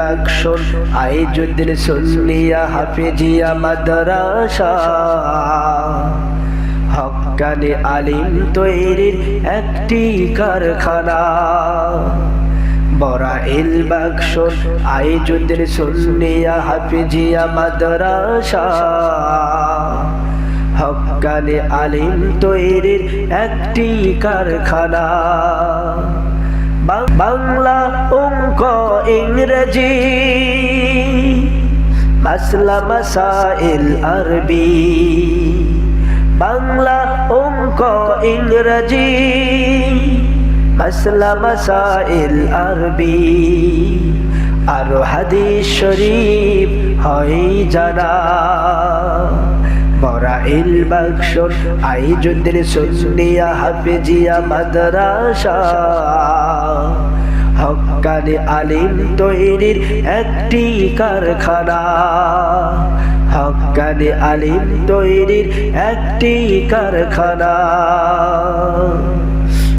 বাক্সন আইজুদ্দিন সুন্নিয়া হাফিজিয়া মাদ্রাসা হক্কানি আলিম তৈরির একটি কারখানা বরাইল বাক্সন আইজুদ্দিন সুন্নিয়া হাফিজিয়া মাদ্রাসা হক্কানি আলিম তৈরির একটি কারখানা বাংলা অঙ্ক ইংরেজি মাসলা মাসাইল আরবি বাংলা অঙ্ক ইংরেজি মাসলা মাসাইল আরবি আর হাদিস শরীফ হয় জানা বরাইল বাক্সন আইজুদ্দিন সুন্নিয়া হাফিজিয়া মাদ্রাসা হক্কানি আলিম তৈরির একটি কারখানা হক্কানি আলিম তৈরির একটি কারখানা।